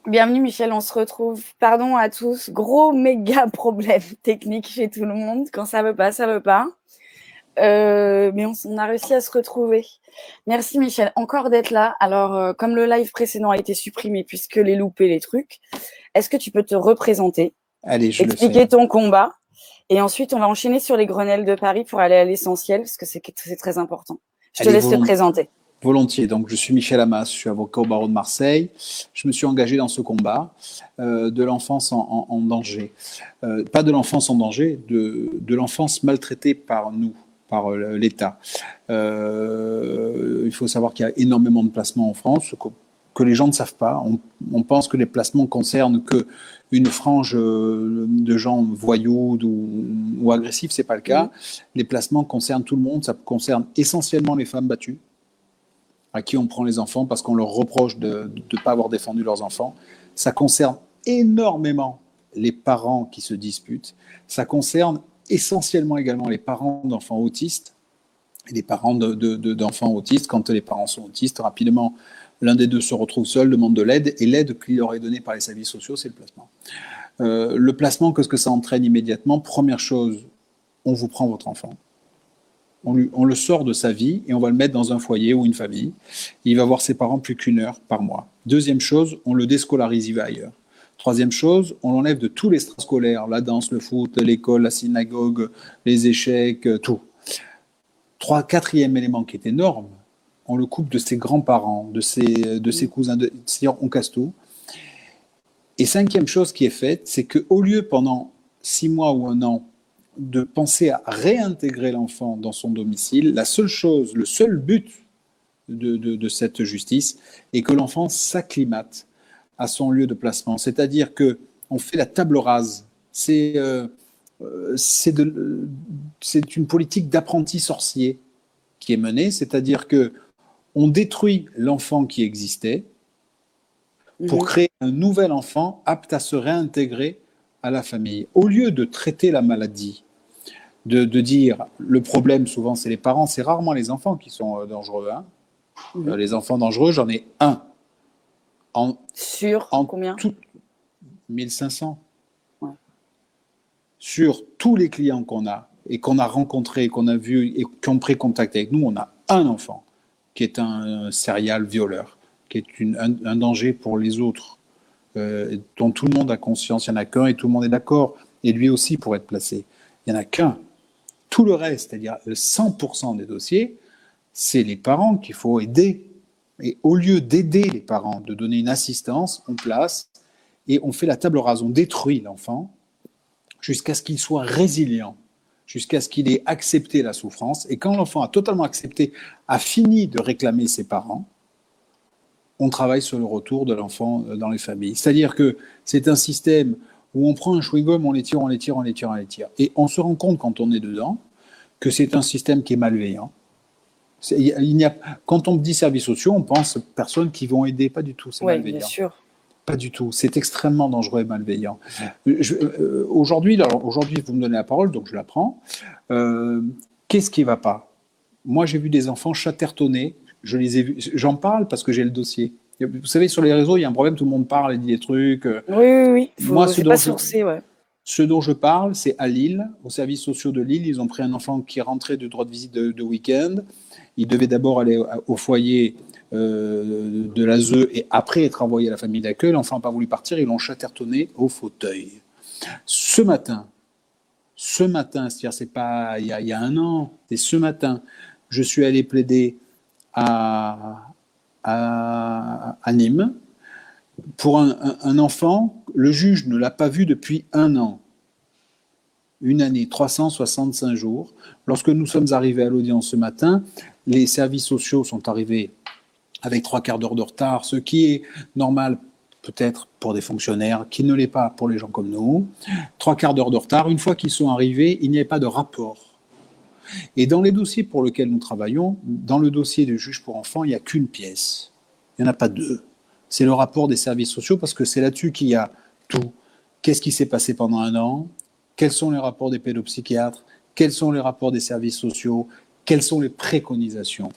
Bienvenue Michel, on se retrouve. Pardon à tous, gros méga problème technique chez tout le monde. Quand ça veut pas, ça veut pas. Mais on a réussi à se retrouver. Merci Michel, encore d'être là. Alors, comme le live précédent a été supprimé puisque les loupés, les trucs, est-ce que tu peux te représenter, Allez, je le fais. expliquer ton combat, et ensuite on va enchaîner sur les Grenelles de Paris pour aller à l'essentiel parce que c'est très important. Je te laisse te présenter. Volontiers. Donc, je suis Michel Amas, je suis avocat au barreau de Marseille. Je me suis engagé dans ce combat de l'enfance en danger. Pas de l'enfance en danger, de l'enfance maltraitée par nous, par l'État. Il faut savoir qu'il y a énormément de placements en France que les gens ne savent pas. On pense que les placements concernent qu'une frange de gens voyous ou agressifs. Ce n'est pas le cas. Les placements concernent tout le monde. Ça concerne essentiellement les femmes battues, à qui on prend les enfants parce qu'on leur reproche de ne pas avoir défendu leurs enfants. Ça concerne énormément les parents qui se disputent. Ça concerne essentiellement également les parents d'enfants autistes et les parents d'enfants autistes. Quand les parents sont autistes, rapidement, l'un des deux se retrouve seul, demande de l'aide, et l'aide qui leur est donnée par les services sociaux, c'est le placement. Le placement, qu'est-ce que ça entraîne immédiatement? Première chose, on vous prend votre enfant. On le sort de sa vie et on va le mettre dans un foyer ou une famille. Il va voir ses parents plus qu'une heure par mois. Deuxième chose, on le déscolarise, il va ailleurs. Troisième chose, on l'enlève de tous les strates scolaires, la danse, le foot, l'école, la synagogue, les échecs, tout. Quatrième élément qui est énorme, on le coupe de ses grands-parents, de ses cousins, c'est-à-dire on casse tout. Et cinquième chose qui est faite, c'est qu'au lieu pendant 6 mois ou 1 an, de penser à réintégrer l'enfant dans son domicile, le seul but de cette justice est que l'enfant s'acclimate à son lieu de placement. C'est-à-dire qu'on fait la table rase. C'est une politique d'apprenti sorcier qui est menée, c'est-à-dire qu'on détruit l'enfant qui existait pour créer un nouvel enfant apte à se réintégrer à la famille. Au lieu de traiter la maladie, de dire le problème souvent c'est les parents, c'est rarement les enfants qui sont dangereux. Hein. Les enfants dangereux, j'en ai un. Sur combien? 1500. Ouais. Sur tous les clients qu'on a et qu'on a rencontrés, qu'on a vus et qui ont pris contact avec nous, on a un enfant qui est un serial violeur, qui est un danger pour les autres, dont tout le monde a conscience. Il n'y en a qu'un et tout le monde est d'accord. Et lui aussi pour être placé. Il n'y en a qu'un. Tout le reste, c'est-à-dire 100% des dossiers, c'est les parents qu'il faut aider. Et au lieu d'aider les parents, de donner une assistance, on place et on fait la table rase. On détruit l'enfant jusqu'à ce qu'il soit résilient, jusqu'à ce qu'il ait accepté la souffrance. Et quand l'enfant a totalement accepté, a fini de réclamer ses parents, on travaille sur le retour de l'enfant dans les familles. C'est-à-dire que c'est un système où on prend un chewing-gum, on les tire. Et on se rend compte quand on est dedans que c'est un système qui est malveillant. Quand on dit services sociaux, on pense aux personnes qui vont aider. Pas du tout, c'est malveillant. Bien sûr. Pas du tout, c'est extrêmement dangereux et malveillant. Aujourd'hui, vous me donnez la parole, donc je la prends. Qu'est-ce qui ne va pas? Moi, j'ai vu des enfants chattertonnés, je les ai vus. J'en parle parce que j'ai le dossier. Vous savez, sur les réseaux, il y a un problème, tout le monde parle et dit des trucs. Oui. Moi, ce dont je parle, c'est à Lille, aux services sociaux de Lille. Ils ont pris un enfant qui est rentré de droit de visite de week-end. Il devait d'abord aller au foyer de l'ASE et après être envoyé à la famille d'accueil. L'enfant n'a pas voulu partir, ils l'ont chattertonné au fauteuil. Ce matin, c'est-à-dire c'est pas il y a 1 an, c'est ce matin, je suis allé plaider à Nîmes pour un enfant. Le juge ne l'a pas vu depuis 1 an. 1 année, 365 jours. Lorsque nous sommes arrivés à l'audience ce matin, les services sociaux sont arrivés avec 3/4 d'heure de retard, ce qui est normal peut-être pour des fonctionnaires, qui ne l'est pas pour les gens comme nous. 3/4 d'heure de retard. Une fois qu'ils sont arrivés, il n'y avait pas de rapport. Et dans les dossiers pour lesquels nous travaillons, dans le dossier du juge pour enfants, il n'y a qu'une pièce. Il n'y en a pas 2. C'est le rapport des services sociaux parce que c'est là-dessus qu'il y a tout. Qu'est-ce qui s'est passé pendant 1 an? Quels sont les rapports des pédopsychiatres? Quels sont les rapports des services sociaux? Quelles sont les préconisations?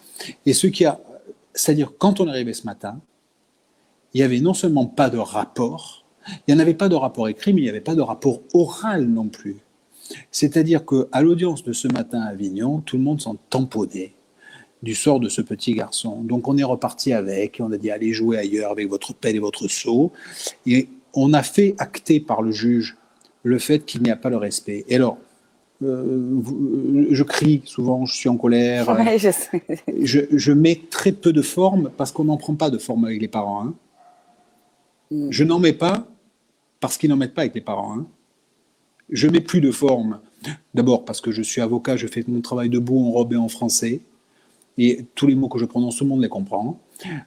Et c'est-à-dire, quand on est arrivé ce matin, il n'y avait non seulement pas de rapport, il n'y en avait pas de rapport écrit, mais il n'y avait pas de rapport oral non plus. C'est-à-dire qu'à l'audience de ce matin à Avignon, tout le monde s'en tamponnait du sort de ce petit garçon. Donc on est reparti avec, et on a dit allez jouer ailleurs avec votre pelle et votre seau. Et on a fait acter par le juge le fait qu'il n'y a pas le respect. Et alors, je crie souvent, je suis en colère. Ouais, je sais. Je mets très peu de forme parce qu'on n'en prend pas de forme avec les parents. Hein. Je n'en mets pas parce qu'ils n'en mettent pas avec les parents. Hein. Je mets plus de forme. D'abord parce que je suis avocat, je fais mon travail debout en robe et en français. Et tous les mots que je prononce, tout le monde les comprend.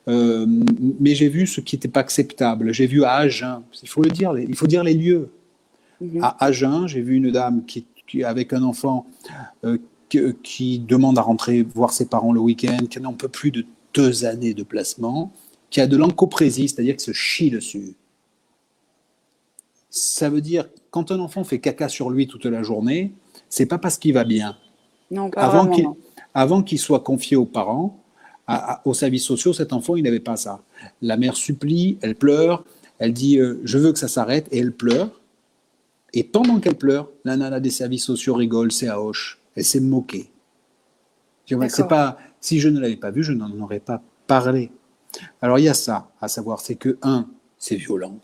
Mais j'ai vu ce qui n'était pas acceptable. J'ai vu à Agen, il faut le dire, il faut dire les lieux. À Agen, j'ai vu une dame qui avec un enfant qui demande à rentrer voir ses parents le week-end, qui n'en peut plus de 2 années de placement, qui a de l'encoprésie, c'est-à-dire qu'il se chie dessus. Ça veut dire, quand un enfant fait caca sur lui toute la journée, c'est pas parce qu'il va bien. Non, pas vraiment, non. Avant qu'il soit confié aux parents, aux services sociaux, cet enfant, il n'avait pas ça. La mère supplie, elle pleure, elle dit je veux que ça s'arrête, et elle pleure. Et pendant qu'elle pleure, la nana des services sociaux rigole, c'est à hoche, elle s'est moquée. C'est pas, si je ne l'avais pas vu, je n'en aurais pas parlé. Alors il y a ça à savoir, c'est que c'est violent,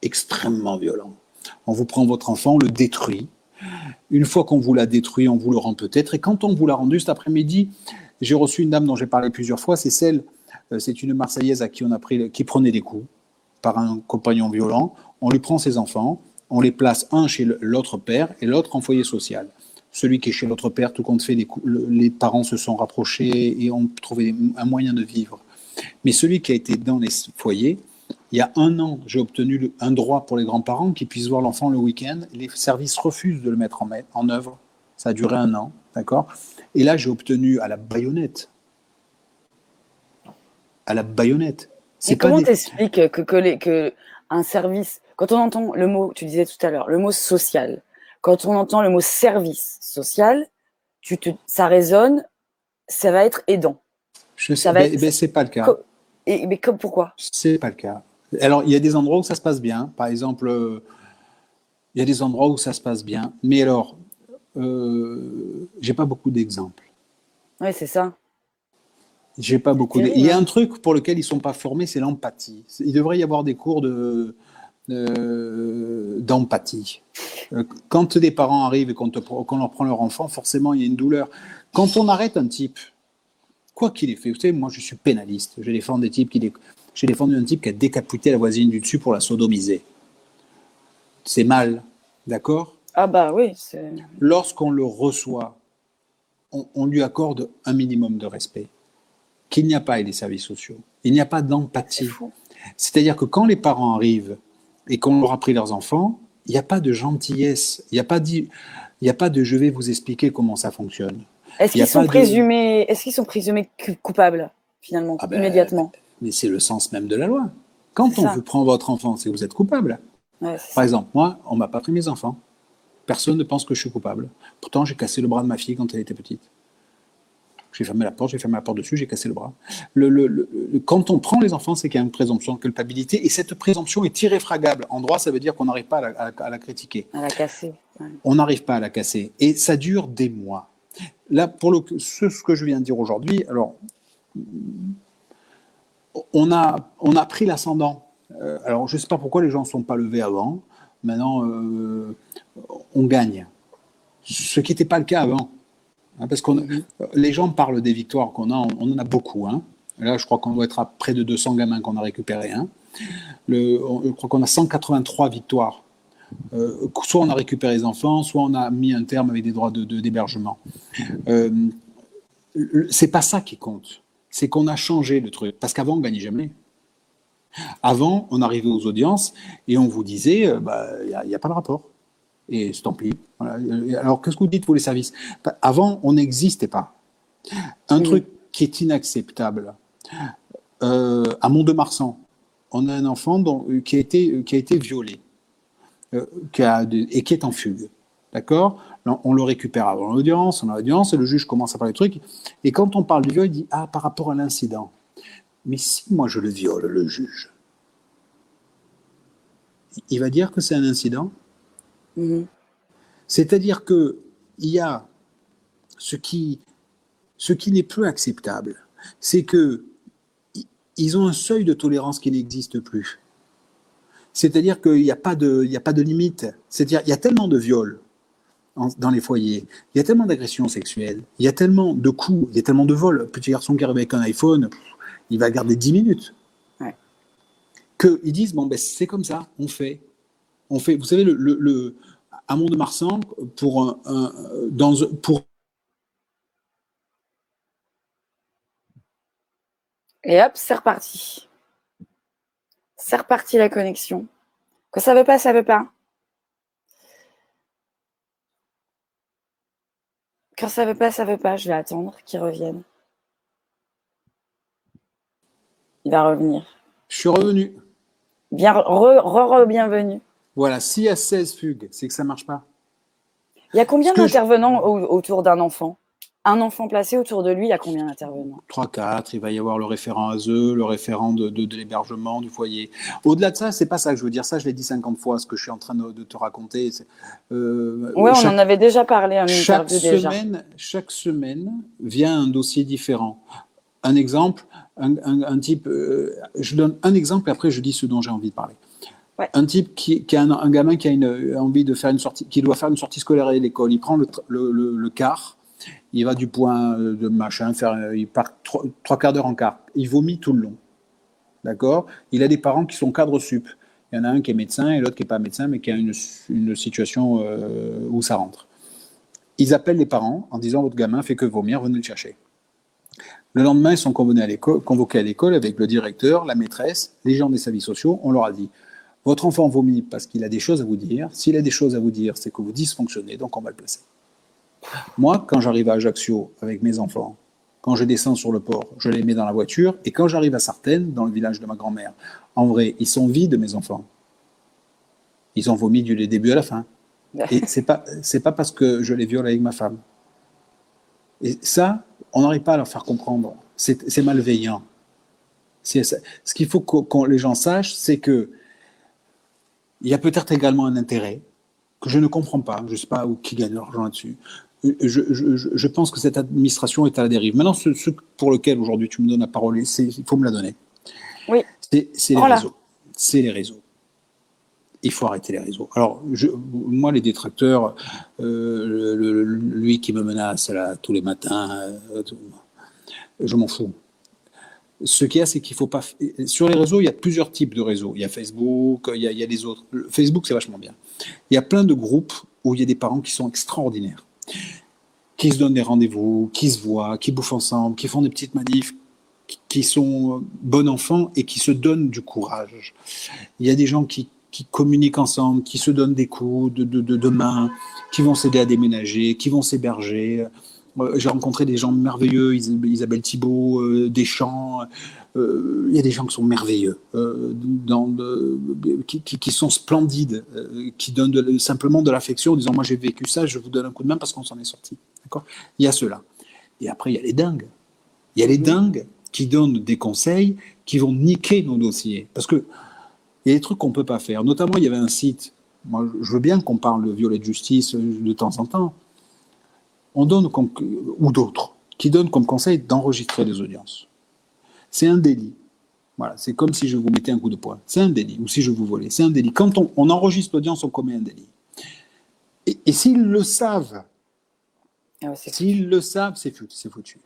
extrêmement violent. On vous prend votre enfant, on le détruit. Une fois qu'on vous l'a détruit, on vous le rend peut-être. Et quand on vous l'a rendu cet après-midi, j'ai reçu une dame dont j'ai parlé plusieurs fois. C'est une Marseillaise à qui on a pris, qui prenait des coups par un compagnon violent. On lui prend ses enfants, on les place un chez l'autre père et l'autre en foyer social. Celui qui est chez l'autre père, tout compte fait, les parents se sont rapprochés et ont trouvé un moyen de vivre. Mais celui qui a été dans les foyers, il y a 1 an, j'ai obtenu un droit pour les grands-parents qui puissent voir l'enfant le week-end. Les services refusent de le mettre en œuvre. Ça a duré 1 an, d'accord ? Et là, j'ai obtenu à la baïonnette. À la baïonnette. Et comment t'expliques que un service, quand on entend le mot, tu disais tout à l'heure, le mot social, quand on entend le mot service social, ça résonne, ça va être aidant. Je sais, c'est pas le cas. Mais pourquoi ? C'est pas le cas. Alors, il y a des endroits où ça se passe bien. Par exemple, il y a des endroits où ça se passe bien. Mais alors, j'ai pas beaucoup d'exemples. Oui, c'est ça. J'ai pas beaucoup. Il y a un truc pour lequel ils sont pas formés, c'est l'empathie. Il devrait y avoir des cours d'empathie. Quand des parents arrivent et qu'on leur prend leur enfant, forcément, il y a une douleur. Quand on arrête un type, quoi qu'il ait fait, vous savez, moi, je suis pénaliste. J'ai défendu un type qui a décapité la voisine du dessus pour la sodomiser. C'est mal, d'accord ? Ah bah oui. Lorsqu'on le reçoit, on lui accorde un minimum de respect qu'il n'y a pas avec les services sociaux. Il n'y a pas d'empathie. C'est-à-dire que quand les parents arrivent et qu'on leur a pris leurs enfants, il n'y a pas de gentillesse. Il n'y a pas de je vais vous expliquer comment ça fonctionne. Est-ce qu'ils sont présumés coupables, finalement, immédiatement ? Mais c'est le sens même de la loi. Quand on vous prend votre enfant, c'est que vous êtes coupable. Ouais, Par exemple, moi, on ne m'a pas pris mes enfants. Personne ne pense que je suis coupable. Pourtant, j'ai cassé le bras de ma fille quand elle était petite. J'ai fermé la porte dessus, j'ai cassé le bras. Quand on prend les enfants, c'est qu'il y a une présomption de culpabilité, et cette présomption est irréfragable. En droit, ça veut dire qu'on n'arrive pas à la critiquer. À la casser. Ouais. On n'arrive pas à la casser. Et ça dure des mois. Là, ce que je viens de dire aujourd'hui, alors, on a pris l'ascendant. Alors, je ne sais pas pourquoi les gens ne sont pas levés avant. Maintenant, on gagne. Ce qui n'était pas le cas avant. Parce que les gens parlent des victoires qu'on a, on en a beaucoup. Hein. Là, je crois qu'on doit être à près de 200 gamins qu'on a récupérés. Hein. Je crois qu'on a 183 victoires. Soit on a récupéré les enfants, soit on a mis un terme avec des droits d'hébergement. C'est pas ça qui compte. C'est qu'on a changé le truc. Parce qu'avant, on ne gagnait jamais. Avant, on arrivait aux audiences et on vous disait, il n'y a pas de rapport. Et tant pis. Voilà. Alors, qu'est-ce que vous dites, vous, les services ? Avant, on n'existait pas. Un truc qui est inacceptable. À Mont-de-Marsan, on a un enfant qui a été violé et qui est en fugue. D'accord ? On le récupère avant l'audience, et le juge commence à parler de trucs. Et quand on parle du viol, il dit par rapport à l'incident. mais si moi je le viole, le juge, il va dire que c'est un incident. C'est-à-dire qu'il y a ce qui n'est plus acceptable, c'est qu'ils ont un seuil de tolérance qui n'existe plus. C'est-à-dire qu'il n'y a pas de limite. C'est-à-dire qu'il y a tellement de viols dans les foyers, il y a tellement d'agressions sexuelles, il y a tellement de coups, il y a tellement de vols. Le petit garçon qui arrive avec un iPhone, il va garder 10 minutes. Ouais. Qu'ils disent, bon, ben, c'est comme ça, on fait. Vous savez, à Mont-de-Marsan, pour Et hop, c'est reparti. C'est reparti la connexion. Quand ça veut pas, ça veut pas. Quand ça veut pas, ça veut pas. Je vais attendre qu'il revienne. Il va revenir. Je suis revenu. Bienvenue. Voilà, s'il y a 16 fugues, c'est que ça marche pas. Il y a combien d'intervenants autour d'un enfant? Un enfant placé autour de lui, il y a combien d'intervenants? 3, 4, il va y avoir le référent ASE, le référent de l'hébergement, du foyer. Au-delà de ça, c'est pas ça que je veux dire. Ça, je l'ai dit 50 fois, ce que je suis en train de te raconter. Oui, on en avait déjà parlé en interview déjà. Chaque semaine vient un dossier différent. Un exemple, un type, je donne un exemple et après je dis ce dont j'ai envie de parler. Ouais. Un type qui a un gamin qui a envie de faire une sortie, qui doit faire une sortie scolaire à l'école. Il prend le car, il va du point de machin, il part 3 quarts d'heure en car. Il vomit tout le long. D'accord? Il a des parents qui sont cadres sup. Il y en a un qui est médecin et l'autre qui n'est pas médecin, mais qui a une situation où ça rentre. Ils appellent les parents en disant votre gamin fait que vomir, venez le chercher. Le lendemain, ils sont convoqués à l'école avec le directeur, la maîtresse, les gens des services sociaux. On leur a dit votre enfant vomit parce qu'il a des choses à vous dire. S'il a des choses à vous dire, c'est que vous dysfonctionnez, donc on va le placer. Moi, quand j'arrive à Ajaccio avec mes enfants, quand je descends sur le port, je les mets dans la voiture. Et quand j'arrive à Sartène, dans le village de ma grand-mère, en vrai, ils sont vides, mes enfants. Ils ont vomi du début à la fin. Et c'est pas parce que je les viole avec ma femme. Et ça, on n'arrive pas à leur faire comprendre. C'est malveillant. Ce qu'il faut que les gens sachent, c'est que il y a peut-être également un intérêt que je ne comprends pas. Je ne sais pas qui gagne l'argent là-dessus. Je pense que cette administration est à la dérive. Maintenant, ce pour lequel aujourd'hui tu me donnes la parole, il faut me la donner. Oui. C'est les réseaux. C'est les réseaux. Il faut arrêter les réseaux. Alors, moi, les détracteurs, lui qui me menace là, tous les matins, je m'en fous. Ce qu'il y a, c'est qu'il ne faut pas. Sur les réseaux, il y a plusieurs types de réseaux. Il y a Facebook, il y a les autres. Facebook, c'est vachement bien. Il y a plein de groupes où il y a des parents qui sont extraordinaires, qui se donnent des rendez-vous, qui se voient, qui bouffent ensemble, qui font des petites manifs, qui sont bons enfants et qui se donnent du courage. Il y a des gens qui communiquent ensemble, qui se donnent des coups de main, qui vont s'aider à déménager, qui vont s'héberger. J'ai rencontré des gens merveilleux, Isabelle Thibault, Deschamps. Il y a des gens qui sont merveilleux, qui sont splendides, qui donnent simplement de l'affection en disant moi j'ai vécu ça, je vous donne un coup de main parce qu'on s'en est sorti. D'accord ? Il y a ceux-là. Et après, il y a les dingues. Il y a les dingues qui donnent des conseils qui vont niquer nos dossiers. Parce que il y a des trucs qu'on ne peut pas faire. Notamment, il y avait un site, moi je veux bien qu'on parle de violet de justice de temps en temps, on donne ou d'autres, qui donnent comme conseil d'enregistrer les audiences. C'est un délit. Voilà, c'est comme si je vous mettais un coup de poing. C'est un délit. Ou si je vous volais. C'est un délit. Quand on enregistre l'audience, on commet un délit. Et s'ils le savent, c'est foutu.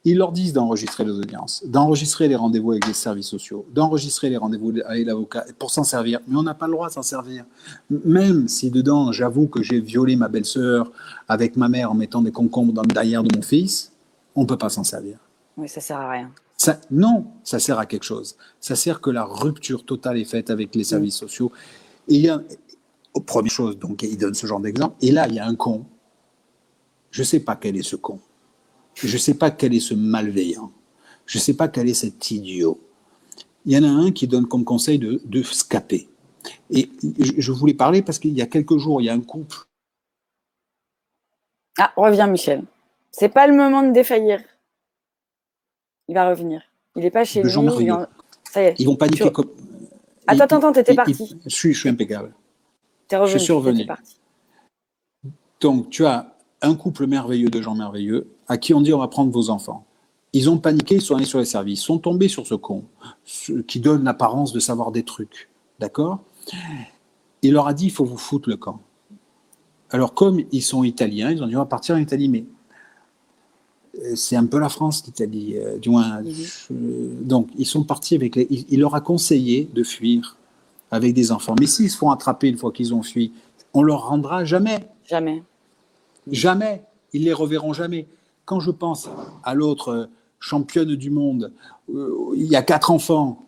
Ils leur disent d'enregistrer les audiences, d'enregistrer les rendez-vous avec les services sociaux, d'enregistrer les rendez-vous avec l'avocat pour s'en servir. Mais on n'a pas le droit de s'en servir. Même si dedans, j'avoue que j'ai violé ma belle-sœur avec ma mère en mettant des concombres dans le derrière de mon fils, on ne peut pas s'en servir. Oui, ça sert à rien. Non, ça sert à quelque chose. Ça sert que la rupture totale est faite avec les services sociaux. Et il y a, première chose, donc il donne ce genre d'exemple. Et là, il y a un con. Je ne sais pas quel est ce con. Je ne sais pas quel est ce malveillant. Je ne sais pas quel est cet idiot. Il y en a un qui donne comme conseil de scaper. Et je voulais parler parce qu'il y a quelques jours, il y a un couple. Ah, reviens Michel. C'est pas le moment de défaillir. Il va revenir. Il n'est pas chez de gens lui. merveilleux. Ça y est. Ils vont paniquer comme. Attends, t'étais parti. Je suis impeccable. T'es Je suis revenu, t'étais revenu. parti. Donc, tu as un couple merveilleux de gens merveilleux à qui on dit on va prendre vos enfants. Ils ont paniqué, ils sont allés sur les services, ils sont tombés sur ce con, qui donne l'apparence de savoir des trucs. D'accord? Il leur a dit il faut vous foutre le camp. Alors, comme ils sont italiens, ils ont dit on va partir en Italie, mais c'est un peu la France, l'Italie. Du moins, donc, ils sont partis avec les. Il leur a conseillé de fuir avec des enfants. Mais s'ils se font attraper une fois qu'ils ont fui, on leur rendra jamais. Jamais. Jamais. Ils les reverront jamais. Quand je pense à l'autre championne du monde, il y a 4 enfants,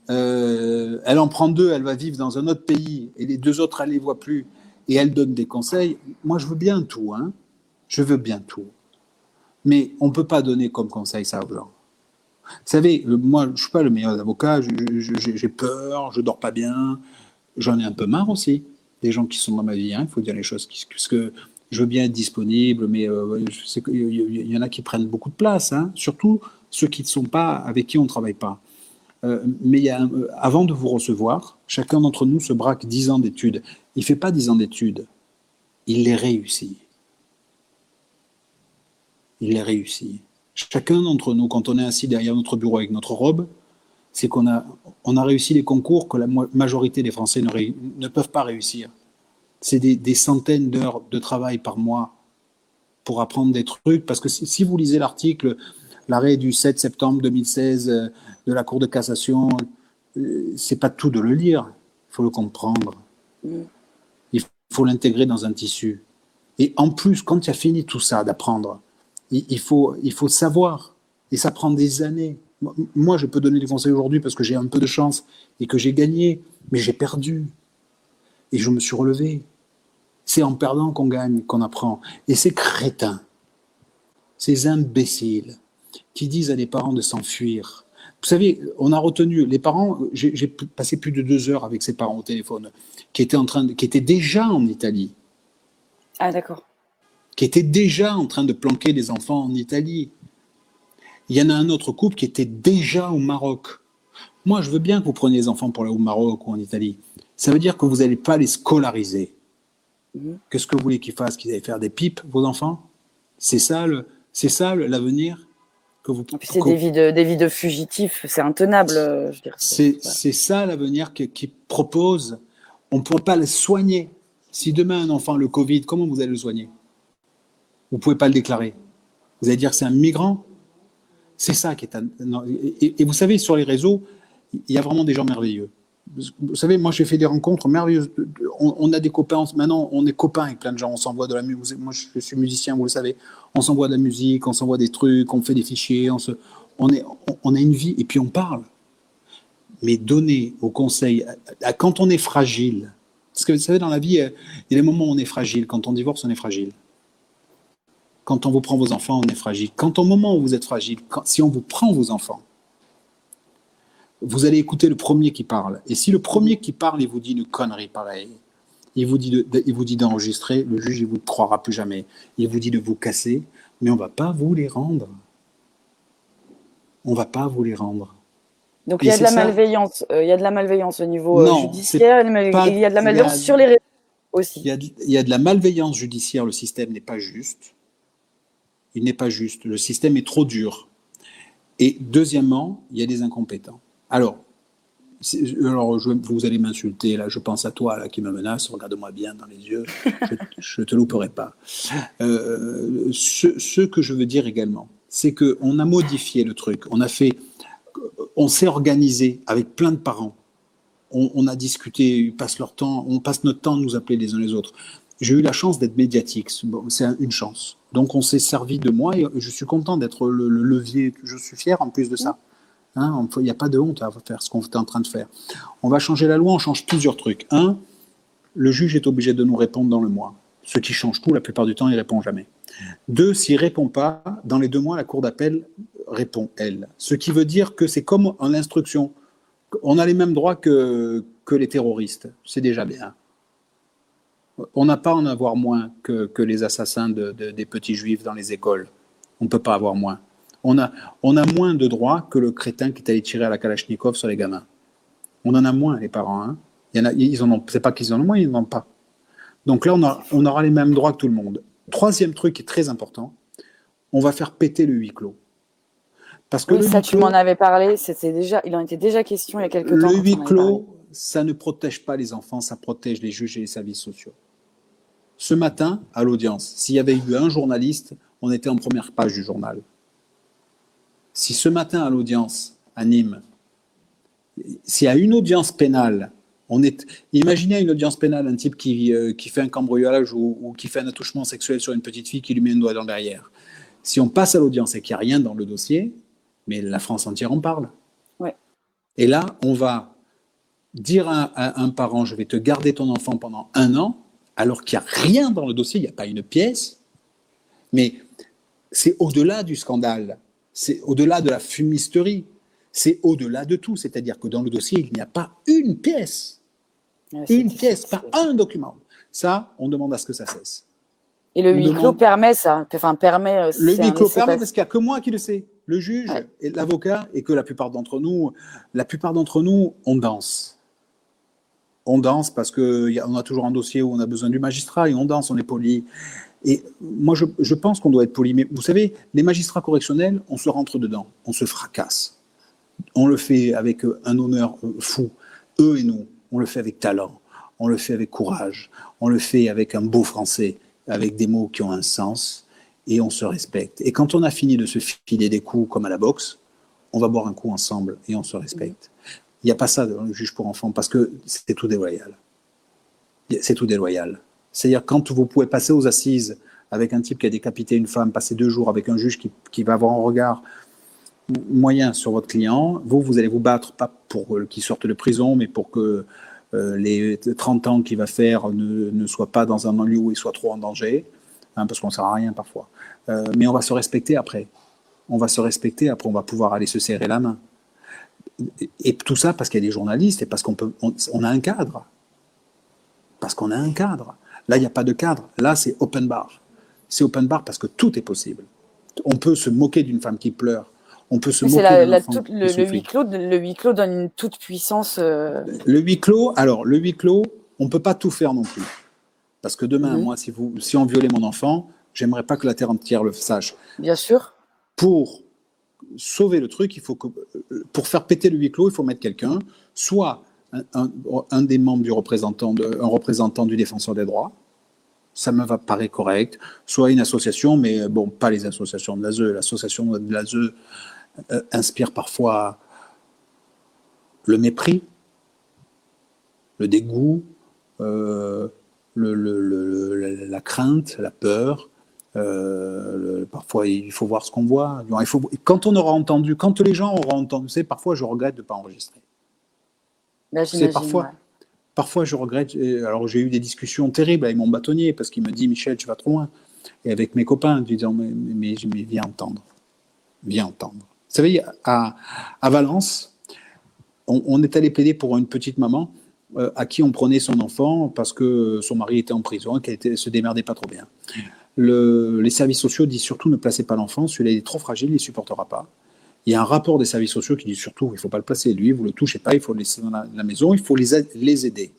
elle en prend 2, elle va vivre dans un autre pays, et les 2 autres, elle les voit plus, et elle donne des conseils. Moi, je veux bien tout, hein. Je veux bien tout. Mais on ne peut pas donner comme conseil ça aux gens. Vous savez, moi, je ne suis pas le meilleur avocat, j'ai peur, je ne dors pas bien, j'en ai un peu marre aussi, des gens qui sont dans ma vie, hein, il faut dire les choses, parce que je veux bien être disponible, mais je sais qu'il y en a qui prennent beaucoup de place, hein, surtout ceux qui ne sont pas, avec qui on ne travaille pas. Mais avant de vous recevoir, chacun d'entre nous se braque 10 ans d'études. Il ne fait pas 10 ans d'études, il les réussit. Il les réussit. Chacun d'entre nous, quand on est assis derrière notre bureau avec notre robe, c'est qu'on a réussi les concours que la majorité des Français ne peuvent pas réussir. C'est des centaines d'heures de travail par mois pour apprendre des trucs. Parce que si vous lisez l'article, l'arrêt du 7 septembre 2016 de la Cour de cassation, c'est pas tout de le lire. Il faut le comprendre. Il faut l'intégrer dans un tissu. Et en plus, quand tu as fini tout ça d'apprendre, il faut savoir. Et ça prend des années. Moi, je peux donner des conseils aujourd'hui parce que j'ai un peu de chance et que j'ai gagné, mais j'ai perdu. Et je me suis relevé. C'est en perdant qu'on gagne, qu'on apprend. Et ces crétins, ces imbéciles qui disent à des parents de s'enfuir. Vous savez, on a retenu les parents. J'ai passé plus de 2 heures avec ces parents au téléphone qui étaient déjà en Italie. Ah, d'accord. Qui étaient déjà en train de planquer des enfants en Italie. Il y en a un autre couple qui était déjà au Maroc. Moi, je veux bien que vous preniez les enfants pour aller au Maroc ou en Italie. Ça veut dire que vous n'allez pas les scolariser. Qu'est-ce que vous voulez qu'ils fassent? Qu'ils aillent faire des pipes, vos enfants? C'est ça l'avenir que vous. C'est des vies de fugitifs, c'est intenable. Je veux dire, c'est ça l'avenir qu'ils proposent. On ne pourrait pas le soigner. Si demain un enfant a le Covid, comment vous allez le soigner? Vous ne pouvez pas le déclarer. Vous allez dire que c'est un migrant? C'est ça qui est. Et vous savez, sur les réseaux, il y a vraiment des gens merveilleux. Vous savez, moi j'ai fait des rencontres merveilleuses. On a des copains, maintenant on est copains avec plein de gens, on s'envoie de la musique. Moi je suis musicien, vous le savez. On s'envoie de la musique, on s'envoie des trucs, on fait des fichiers, on a une vie et puis on parle. Mais donner au conseil, quand on est fragile, parce que vous savez, dans la vie, il y a des moments où on est fragile. Quand on divorce, on est fragile. Quand on vous prend vos enfants, on est fragile. Quand au moment où vous êtes fragile, si on vous prend vos enfants, vous allez écouter le premier qui parle. Et si le premier qui parle, il vous dit une connerie pareille, il vous dit d'enregistrer, le juge, il ne vous croira plus jamais. Il vous dit de vous casser, mais on ne va pas vous les rendre. On ne va pas vous les rendre. Donc il y a de la malveillance. Il y a de la malveillance au niveau judiciaire, il y a de la malveillance sur les réseaux aussi. Il y a de la malveillance judiciaire, le système n'est pas juste. Il n'est pas juste. Le système est trop dur. Et deuxièmement, il y a des incompétents. Alors vous allez m'insulter, là, je pense à toi là, qui me menace, regarde-moi bien dans les yeux, je ne te louperai pas. Ce que je veux dire également, c'est qu'on a modifié le truc, on s'est organisé avec plein de parents, on a discuté, on passe notre temps à nous appeler les uns les autres. J'ai eu la chance d'être médiatique, c'est une chance. Donc on s'est servi de moi et je suis content d'être le levier, je suis fier en plus de ça. Il n'y a pas de honte à faire ce qu'on est en train de faire. On va changer la loi, on change plusieurs trucs. Un, le juge est obligé de nous répondre dans le mois. Ce qui change tout, la plupart du temps, il ne répond jamais. Deux, s'il ne répond pas, dans les 2 mois, la cour d'appel répond, elle. Ce qui veut dire que c'est comme en instruction. On a les mêmes droits que les terroristes. C'est déjà bien. On n'a pas à en avoir moins que les assassins des petits juifs dans les écoles. On ne peut pas avoir moins. On a moins de droits que le crétin qui est allé tirer à la Kalachnikov sur les gamins. On en a moins, les parents. Hein. C'est pas qu'ils en ont moins, ils n'en ont pas. Donc là, on aura les mêmes droits que tout le monde. Troisième truc qui est très important, on va faire péter le huis clos. Parce que oui, tu m'en avais parlé, il en était déjà question il y a quelques temps. Le huis clos, ça ne protège pas les enfants, ça protège les juges et les services sociaux. Ce matin, à l'audience, s'il y avait eu un journaliste, on était en première page du journal. Si ce matin, à l'audience, à Nîmes, s'il y a une audience pénale, imaginez une audience pénale, un type qui fait un cambriolage ou qui fait un attouchement sexuel sur une petite fille qui lui met un doigt dans le derrière. Si on passe à l'audience et qu'il n'y a rien dans le dossier, mais la France entière en parle. Ouais. Et là, on va dire à un parent, je vais te garder ton enfant pendant 1 an, alors qu'il n'y a rien dans le dossier, il n'y a pas une pièce. Mais c'est au-delà du scandale, c'est au-delà de la fumisterie, c'est au-delà de tout. C'est-à-dire que dans le dossier, il n'y a pas une pièce. Une pièce, pas un document. Ça, on demande à ce que ça cesse. Et le huis clos permet ça. Le huis clos permet parce qu'il n'y a que moi qui le sais. Le juge et l'avocat, et que la plupart d'entre nous, on danse. On danse parce qu'on a toujours un dossier où on a besoin du magistrat et on danse, on est poli. Et moi, je pense qu'on doit être poli. Mais vous savez, les magistrats correctionnels, on se rentre dedans, on se fracasse. On le fait avec un honneur fou, eux et nous. On le fait avec talent, on le fait avec courage, on le fait avec un beau français, avec des mots qui ont un sens, et on se respecte. Et quand on a fini de se filer des coups comme à la boxe, on va boire un coup ensemble et on se respecte. Il n'y a pas ça dans le juge pour enfants, parce que c'est tout déloyal. C'est tout déloyal. C'est-à-dire quand vous pouvez passer aux assises avec un type qui a décapité une femme, passer 2 jours avec un juge qui va avoir un regard moyen sur votre client, vous allez vous battre, pas pour qu'il sorte de prison, mais pour que les 30 ans qu'il va faire ne soient pas dans un lieu où il soit trop en danger, hein, parce qu'on ne sert à rien parfois. Mais on va se respecter après. On va va pouvoir aller se serrer la main. Et tout ça parce qu'il y a des journalistes et parce qu'on a un cadre. Parce qu'on a un cadre. Là, il n'y a pas de cadre. Là, c'est open bar. C'est open bar parce que tout est possible. On peut se moquer d'une femme qui pleure. On peut se moquer d'un enfant qui souffre. Le huis clos donne une toute puissance. Le huis clos, on ne peut pas tout faire non plus. Parce que demain, moi, si on violait mon enfant, j'aimerais pas que la terre entière le sache. Bien sûr. Pour sauver le truc, pour faire péter le huis clos, il faut mettre quelqu'un, soit un des membres un représentant du défenseur des droits, ça me paraît correct, soit une association, mais bon, pas les associations de l'ASE. L'association de l'ASE inspire parfois le mépris, le dégoût, la crainte, la peur. Parfois, il faut voir ce qu'on voit. Quand les gens auront entendu, parfois je regrette de ne pas enregistrer. Là, Parfois, je regrette. Alors, j'ai eu des discussions terribles avec mon bâtonnier parce qu'il me dit, Michel, tu vas trop loin. Et avec mes copains, disant, mais viens entendre. Viens entendre. Vous savez, à Valence, on est allé plaider pour une petite maman à qui on prenait son enfant parce que son mari était en prison et qu'elle se démerdait pas trop bien. Les services sociaux disent surtout ne placez pas l'enfant, celui-là est trop fragile, il ne supportera pas. Il y a un rapport des services sociaux qui dit surtout il ne faut pas le placer. Lui, vous ne le touchez pas, il faut le laisser dans la maison, il faut les aider.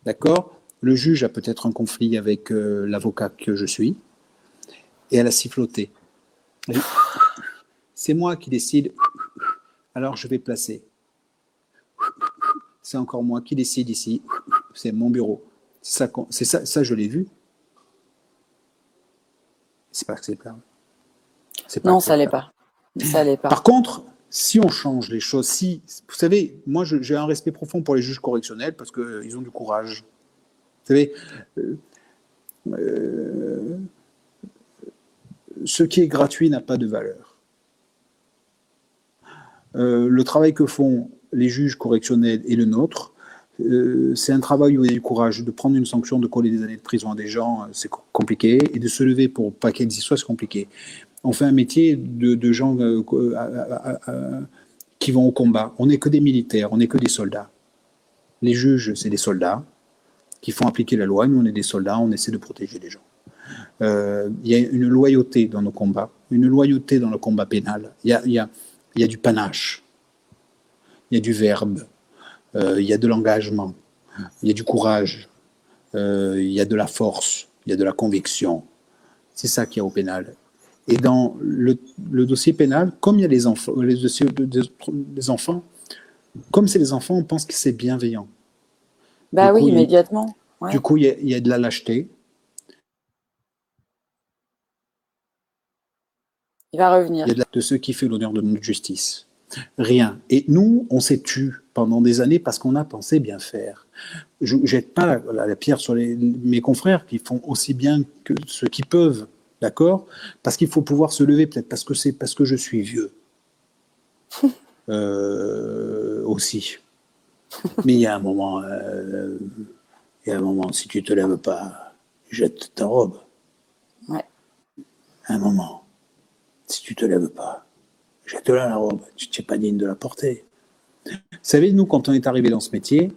D'accord ? Le juge a peut-être un conflit avec l'avocat que je suis, et elle a siffloté. C'est moi qui décide, alors je vais placer. C'est encore moi qui décide ici, c'est mon bureau. Ça, je l'ai vu. C'est pas acceptable. Non, ça l'est pas. Ça l'est pas. Par contre, si on change les choses, vous savez, moi j'ai un respect profond pour les juges correctionnels parce qu'ils ont du courage. Vous savez, ce qui est gratuit n'a pas de valeur. Le travail que font les juges correctionnels et le nôtre, c'est un travail où il y a du courage. De prendre une sanction, de coller des années de prison à des gens, c'est compliqué, et de se lever pour pas qu'ils y soient, c'est compliqué. On fait un métier de gens qui vont au combat. On n'est que des militaires, on n'est que des soldats. Les juges, c'est des soldats qui font appliquer la loi. Nous, on est des soldats, on essaie de protéger les gens. Il y a une loyauté dans nos combats. une loyauté dans le combat pénal. Il y a du panache, il y a du verbe, il y a de l'engagement, il y a du courage, il y a de la force, il y a de la conviction. C'est ça qu'il y a au pénal. Et dans le dossier pénal, comme il y a les enfants, comme c'est les enfants, on pense que c'est bienveillant. Bah oui, immédiatement. Ouais. Du coup, il y a de la lâcheté. Il va revenir. Il y a de ceux qui font l'honneur de notre justice. Rien. Et nous, on s'est tu pendant des années parce qu'on a pensé bien faire. Je ne jette pas la pierre sur mes confrères qui font aussi bien que ceux qui peuvent, d'accord? Parce qu'il faut pouvoir se lever, peut-être parce que je suis vieux. Aussi. Mais il y a un moment, si tu te lèves pas, jette ta robe. Ouais. Un moment, si tu te lèves pas, jette-la la robe, tu n'es pas digne de la porter. Vous savez, nous, quand on est arrivé dans ce métier,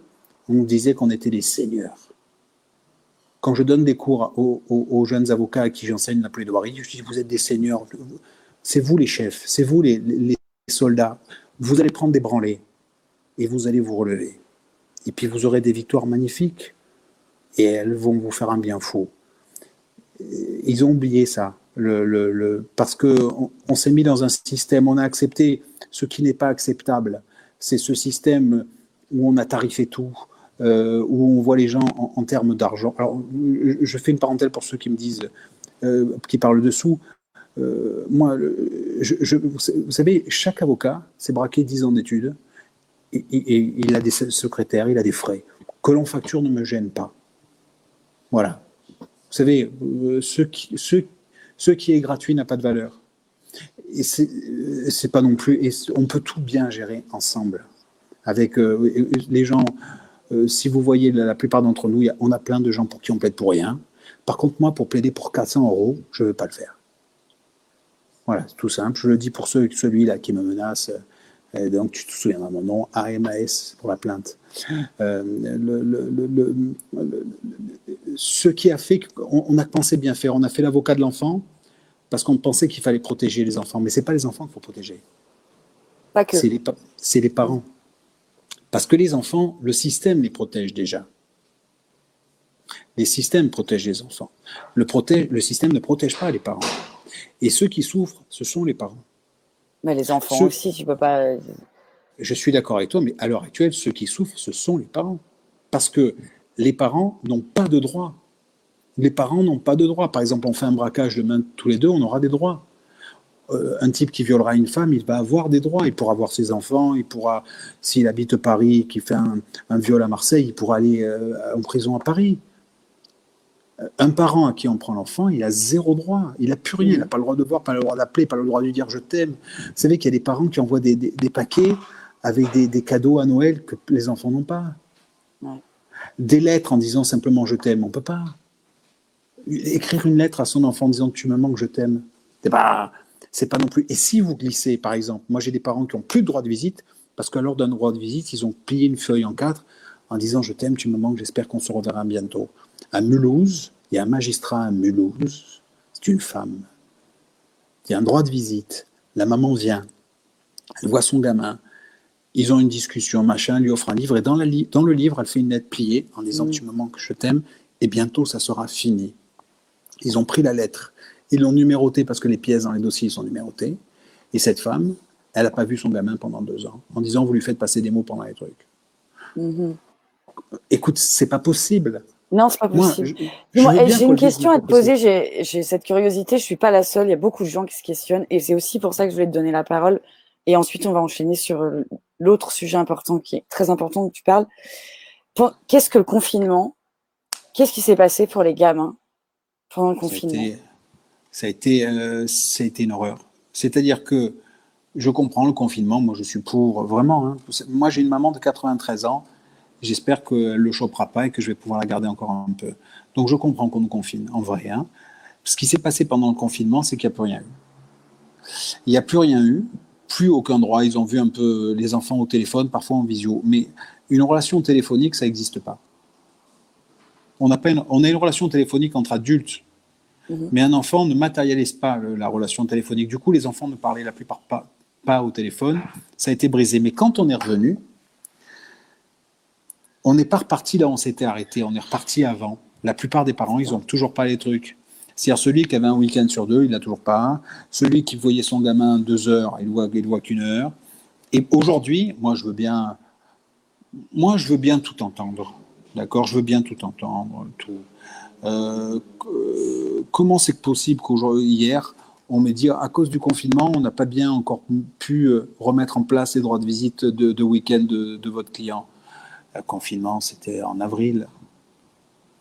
on nous disait qu'on était des seigneurs. Quand je donne des cours aux jeunes avocats à qui j'enseigne la plaidoirie, je dis, vous êtes des seigneurs, c'est vous les chefs, c'est vous les soldats, vous allez prendre des branlées et vous allez vous relever. Et puis vous aurez des victoires magnifiques et elles vont vous faire un bien fou. Ils ont oublié ça. Parce qu'on s'est mis dans un système, on a accepté ce qui n'est pas acceptable. C'est ce système où on a tarifé tout, où on voit les gens en termes d'argent. Alors, je fais une parenthèse pour ceux qui me disent, qui parlent dessous. Moi, vous savez, chaque avocat s'est braqué 10 ans d'études et il a des secrétaires, il a des frais. Que l'on facture ne me gêne pas. Voilà. Vous savez, ce qui est gratuit n'a pas de valeur. Et c'est pas non plus. Et on peut tout bien gérer ensemble. Avec les gens, si vous voyez la plupart d'entre nous, on a plein de gens pour qui on plaide pour rien. Par contre, moi, pour plaider pour 400 €, je ne veux pas le faire. Voilà, c'est tout simple. Je le dis pour celui-là qui me menace. Donc, tu te souviendras mon nom, AMAS pour la plainte. Ce qui a fait qu'on a pensé bien faire, on a fait l'avocat de l'enfant parce qu'on pensait qu'il fallait protéger les enfants. Mais ce n'est pas les enfants qu'il faut protéger. Pas que. C'est les parents. Parce que les enfants, le système les protège déjà. Les systèmes protègent les enfants. Le système ne protège pas les parents. Et ceux qui souffrent, ce sont les parents. Mais les enfants aussi, tu peux pas. Je suis d'accord avec toi, mais à l'heure actuelle, ceux qui souffrent, ce sont les parents. Parce que les parents n'ont pas de droits. Les parents n'ont pas de droits. Par exemple, on fait un braquage demain tous les deux, on aura des droits. Un type qui violera une femme, il va avoir des droits. Il pourra voir ses enfants, il pourra, s'il habite Paris, qui fait un viol à Marseille, il pourra aller en prison à Paris. Un parent à qui on prend l'enfant, il a 0 droit. Il n'a plus rien. Il n'a pas le droit de voir, pas le droit d'appeler, pas le droit de lui dire je t'aime. Vous savez qu'il y a des parents qui envoient des paquets avec des cadeaux à Noël que les enfants n'ont pas. Ouais. Des lettres en disant simplement je t'aime, on ne peut pas. Écrire une lettre à son enfant en disant tu me manques, je t'aime, c'est pas non plus. Et si vous glissez, par exemple, moi j'ai des parents qui n'ont plus de droit de visite parce qu'à l'heure d'un droit de visite, ils ont plié une feuille en 4 en disant je t'aime, tu me manques, j'espère qu'on se reverra bientôt. À Mulhouse, il y a un magistrat à Mulhouse, c'est une femme. Il y a un droit de visite. La maman vient, elle voit son gamin. Ils ont une discussion, machin, elle lui offre un livre, et dans le livre, elle fait une lettre pliée en disant tu me manques, je t'aime, et bientôt ça sera fini. Ils ont pris la lettre, ils l'ont numérotée parce que les pièces dans les dossiers sont numérotées, et cette femme, elle n'a pas vu son gamin pendant 2 ans, en disant vous lui faites passer des mots pendant les trucs. Écoute, c'est pas possible. Non, c'est pas possible. J'ai une question à te poser, j'ai cette curiosité, je suis pas la seule, il y a beaucoup de gens qui se questionnent, et c'est aussi pour ça que je voulais te donner la parole, et ensuite on va enchaîner sur l'autre sujet important, qui est très important, dont tu parles. Qu'est-ce que le confinement? Qu'est-ce qui s'est passé pour les gamins pendant le confinement? Ça a été une horreur. C'est-à-dire que je comprends le confinement, moi je suis pour, vraiment. Hein. Moi j'ai une maman de 93 ans, j'espère qu'elle ne le chopera pas et que je vais pouvoir la garder encore un peu. Donc je comprends qu'on nous confine, en vrai. Hein. Ce qui s'est passé pendant le confinement, c'est qu'il n'y a plus rien eu. Il n'y a plus rien eu, plus aucun droit. Ils ont vu un peu les enfants au téléphone, parfois en visio. Mais une relation téléphonique, ça n'existe pas. On a une relation téléphonique entre adultes. Mais un enfant ne matérialise pas la relation téléphonique. Du coup, les enfants ne parlaient la plupart pas au téléphone. Ça a été brisé. Mais quand on est revenu, on n'est pas reparti là où on s'était arrêté. On est reparti avant. La plupart des parents, ils n'ont toujours pas les trucs. C'est-à-dire celui qui avait un week-end sur 2, il l'a toujours pas. Celui qui voyait son gamin 2 heures, il voit qu'1 heure. Et aujourd'hui, moi, je veux bien tout entendre. D'accord, je veux bien tout entendre. Tout. Comment c'est possible qu'hier, on me dit à cause du confinement, on n'a pas bien encore pu remettre en place les droits de visite de week-end de votre client. Le confinement, c'était en avril.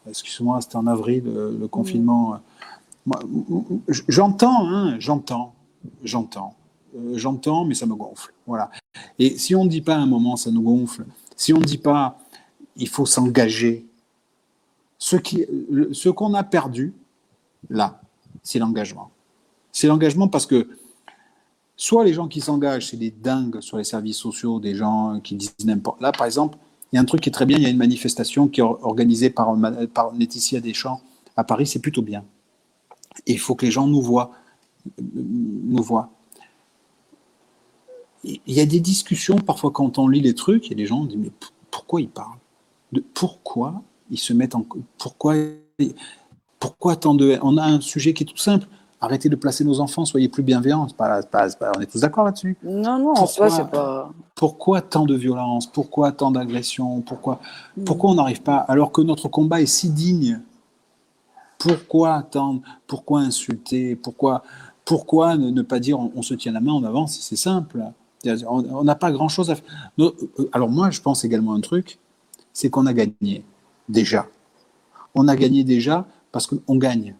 Excuse-moi, c'était en avril, le confinement. Moi, j'entends, hein, j'entends, mais ça me gonfle. Voilà. Et si on ne dit pas à un moment, ça nous gonfle. Si on ne dit pas, il faut s'engager. Ce qu'on a perdu, là, c'est l'engagement. C'est l'engagement parce que soit les gens qui s'engagent, c'est des dingues sur les services sociaux, des gens qui disent n'importe. Là, par exemple, il y a un truc qui est très bien, il y a une manifestation qui est organisée par Laetitia Deschamps à Paris, c'est plutôt bien. Et il faut que les gens nous voient. Il y a des discussions, parfois quand on lit les trucs, il y a des gens qui disent mais pourquoi ils parlent pourquoi ils se mettent en... Pourquoi tant de... On a un sujet qui est tout simple. Arrêtez de placer nos enfants, soyez plus bienveillants. On est tous d'accord là-dessus. Non, en soi, c'est pas... Pourquoi tant de violence? Pourquoi tant d'agression? Pourquoi on n'arrive pas, alors que notre combat est si digne? Pourquoi attendre? Pourquoi insulter? Pourquoi ne pas dire on se tient la main, on avance? C'est simple. On n'a pas grand-chose à faire. Alors moi, je pense également un truc, c'est qu'on a gagné déjà. On a gagné déjà parce qu'on gagne.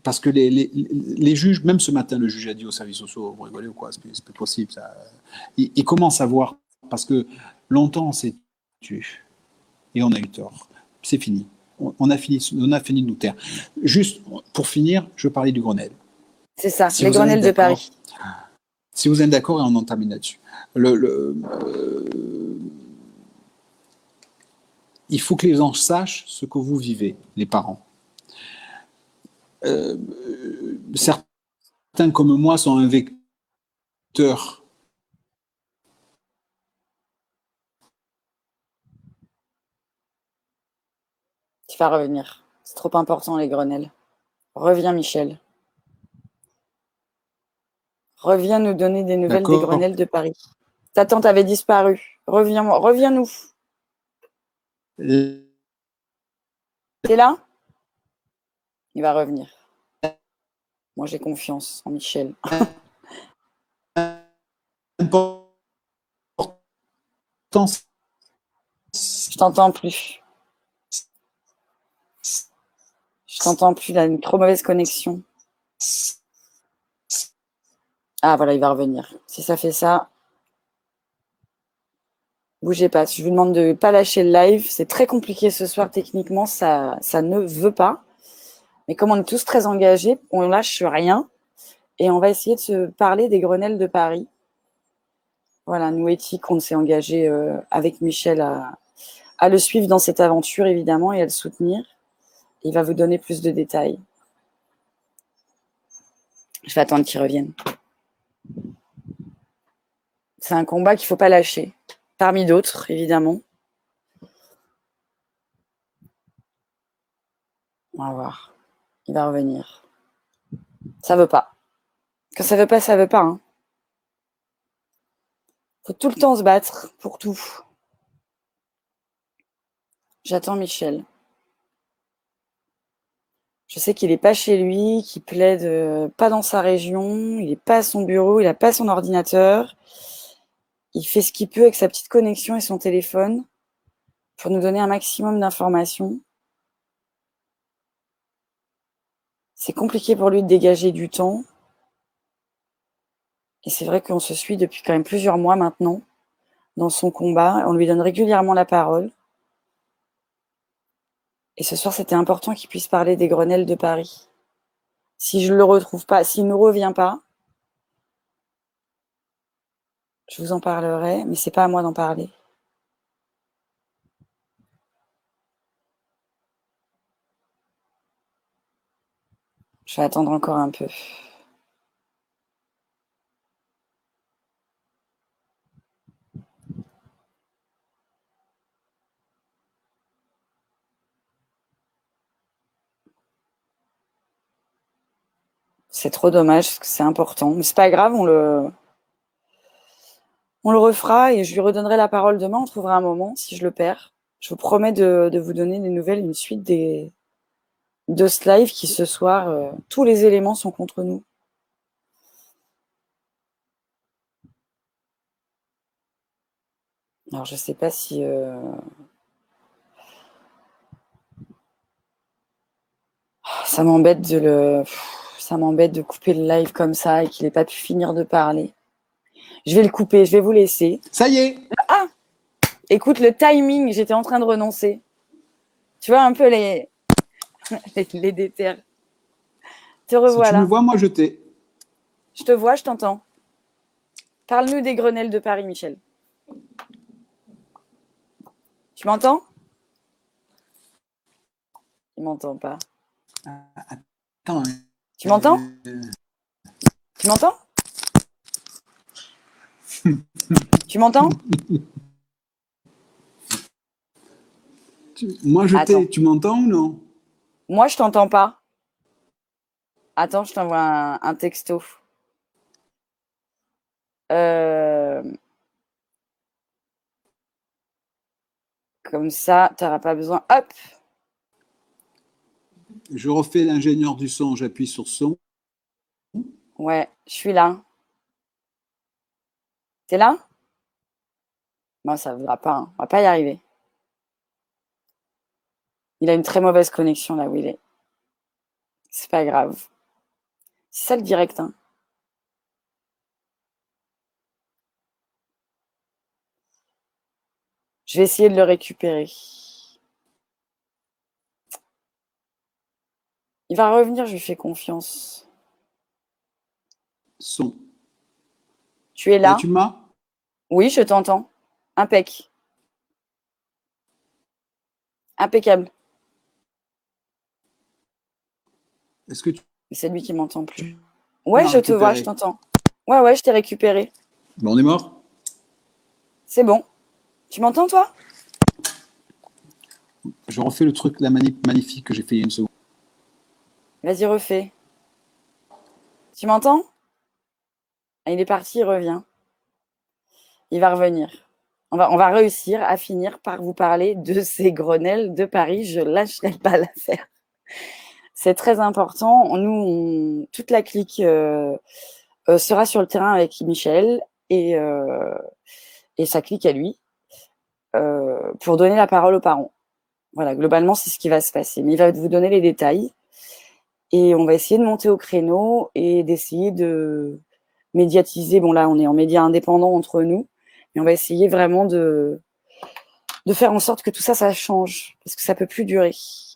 Parce que les juges, même ce matin, le juge a dit aux services sociaux, vous rigolez ou quoi, c'est plus possible. Ça. Ils commencent à voir, parce que longtemps on s'est tué et on a eu tort. C'est fini. On a fini de nous taire. Juste pour finir, je parlais du Grenelle. C'est ça, les Grenelles de Paris. Si vous êtes d'accord, et on en termine là-dessus. Il faut que les gens sachent ce que vous vivez, les parents. Certains comme moi sont un vecteur. Tu vas revenir. C'est trop important, les Grenelles. Reviens, Michel. Reviens nous donner des nouvelles des Grenelles de Paris. Ta tante avait disparu. Reviens-nous. T'es là? Il va revenir. Moi, j'ai confiance en Michel. Je t'entends plus. Je t'entends plus, il a une trop mauvaise connexion. Ah, voilà, il va revenir. Si ça fait ça, bougez pas. Je vous demande de ne pas lâcher le live. C'est très compliqué ce soir, techniquement, ça ne veut pas. Mais comme on est tous très engagés, on lâche rien. Et on va essayer de se parler des Grenelles de Paris. Voilà, nous, Éthique, on s'est engagé avec Michel à le suivre dans cette aventure, évidemment, et à le soutenir. Il va vous donner plus de détails. Je vais attendre qu'il revienne. C'est un combat qu'il ne faut pas lâcher. Parmi d'autres, évidemment. On va voir. Il va revenir. Ça veut pas. Quand ça veut pas, ça veut pas. Hein. Faut tout le temps se battre pour tout. J'attends Michel. Je sais qu'il n'est pas chez lui, qu'il plaide pas dans sa région, il n'est pas à son bureau, il n'a pas son ordinateur. Il fait ce qu'il peut avec sa petite connexion et son téléphone pour nous donner un maximum d'informations. C'est compliqué pour lui de dégager du temps. Et c'est vrai qu'on se suit depuis quand même plusieurs mois maintenant dans son combat. On lui donne régulièrement la parole. Et ce soir, c'était important qu'il puisse parler des Grenelles de Paris. Si je ne le retrouve pas, s'il ne revient pas, je vous en parlerai, mais c'est pas à moi d'en parler. Je vais attendre encore un peu. C'est trop dommage parce que c'est important. Mais c'est pas grave, on le refera et je lui redonnerai la parole demain. On trouvera un moment si je le perds. Je vous promets de vous donner des nouvelles, une suite de ce live qui ce soir, tous les éléments sont contre nous. Alors je sais pas si ça m'embête de couper le live comme ça et qu'il n'ait pas pu finir de parler. Je vais le couper, je vais vous laisser. Ça y est. Ah, écoute le timing, j'étais en train de renoncer. Tu vois un peu les déterres. Te revoilà. Si tu me vois, moi je t'ai. Je te vois, je t'entends. Parle-nous des Grenelles de Paris, Michel. Tu m'entends? Il m'entend pas. Attends. Tu m'entends? Tu m'entends? Tu m'entends? Moi je Attends. t'ai. Tu m'entends ou non? Moi, je t'entends pas. Attends, je t'envoie un texto. Comme ça, tu n'auras pas besoin. Hop! Je refais l'ingénieur du son, j'appuie sur son. Ouais, je suis là. T'es là? Non, ça ne va pas. Hein. On va pas y arriver. Il a une très mauvaise connexion là où il est. C'est pas grave. C'est ça le direct. Hein. Je vais essayer de le récupérer. Il va revenir, je lui fais confiance. Son. Tu es là? Tu m'as? Oui, je t'entends. Impec. Impeccable. Est-ce que tu C'est lui qui m'entend plus. Ouais, m'as je te vois, récupéré? je t'entends. Ouais, je t'ai récupéré. Bon, on est mort? C'est bon. Tu m'entends, toi? Je refais le truc, la manip magnifique que j'ai fait il y a une seconde. Vas-y, refais. Tu m'entends? Ah, il est parti, il revient. Il va revenir. On va réussir à finir par vous parler de ces Grenelles de Paris. Je lâcherai pas l'affaire. C'est très important. Nous, toute la clique sera sur le terrain avec Michel et sa clique à lui pour donner la parole aux parents. Voilà, globalement, c'est ce qui va se passer. Mais il va vous donner les détails et on va essayer de monter au créneau et d'essayer de médiatiser. Bon, là, on est en médias indépendants entre nous, mais on va essayer vraiment de faire en sorte que tout ça, ça change, parce que ça peut plus durer.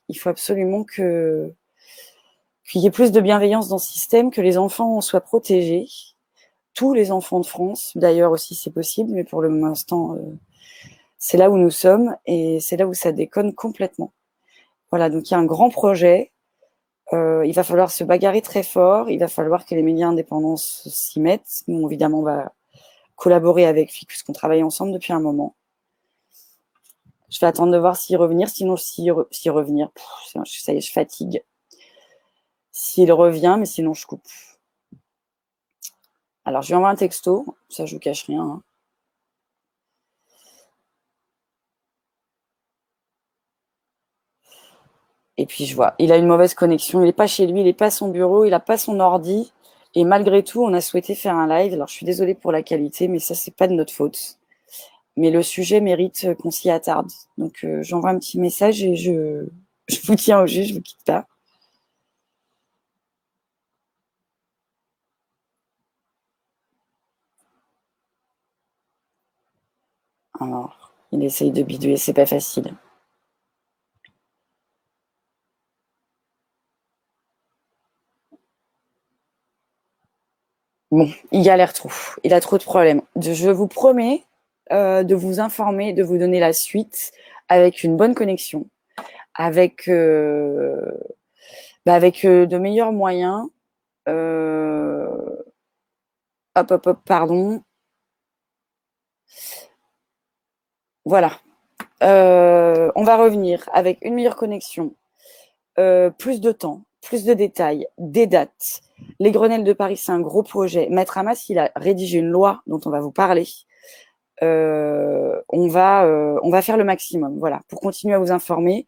Il faut absolument qu'il y ait plus de bienveillance dans ce système, que les enfants soient protégés, tous les enfants de France, d'ailleurs aussi c'est possible, mais pour l'instant, c'est là où nous sommes, et c'est là où ça déconne complètement. Voilà, donc il y a un grand projet, il va falloir se bagarrer très fort, il va falloir que les médias indépendants s'y mettent. Nous, évidemment, on va collaborer avec lui, puisqu'on travaille ensemble depuis un moment. Je vais attendre de voir s'il revenir, sinon s'il revenir, ça y est, je fatigue. S'il revient, mais sinon je coupe. Alors je lui envoie un texto, ça je vous cache rien. Hein. Et puis je vois, il a une mauvaise connexion, il n'est pas chez lui, il n'est pas à son bureau, il n'a pas son ordi. Et malgré tout, on a souhaité faire un live. Alors je suis désolée pour la qualité, mais ça c'est pas de notre faute. Mais le sujet mérite qu'on s'y attarde. Donc j'envoie un petit message et je vous tiens au jus, je vous quitte pas. Alors, il essaye de bidouiller, c'est pas facile. Bon, il galère trop. Il a trop de problèmes. Je vous promets de vous informer, de vous donner la suite avec une bonne connexion, avec avec de meilleurs moyens. Pardon. Voilà. On va revenir avec une meilleure connexion, plus de temps, plus de détails, des dates. Les Grenelles de Paris, c'est un gros projet. Maître Hamas, il a rédigé une loi dont on va vous parler. On va faire le maximum, voilà, pour continuer à vous informer.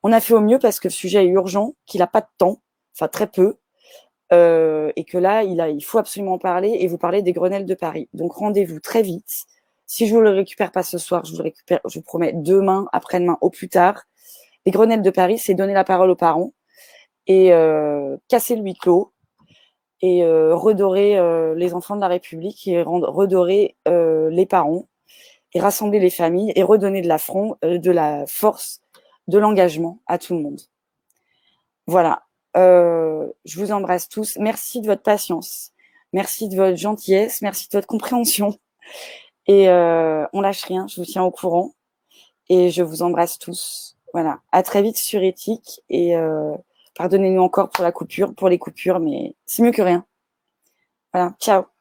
On a fait au mieux parce que le sujet est urgent, qu'il n'a pas de temps, enfin très peu, et que là, il faut absolument parler et vous parler des Grenelles de Paris. Donc rendez-vous très vite. Si je vous le récupère pas ce soir, je vous le récupère, je vous promets, demain, après-demain, au plus tard. Les Grenelles de Paris, c'est donner la parole aux parents et casser le huis clos et redorer les enfants de la République et redorer les parents et rassembler les familles et redonner de la force, de l'engagement à tout le monde. Voilà. Je vous embrasse tous. Merci de votre patience. Merci de votre gentillesse. Merci de votre compréhension. Et on lâche rien. Je vous tiens au courant. Et je vous embrasse tous. Voilà. À très vite sur Éthique. Et pardonnez-nous encore pour la coupure, pour les coupures, mais c'est mieux que rien. Voilà. Ciao.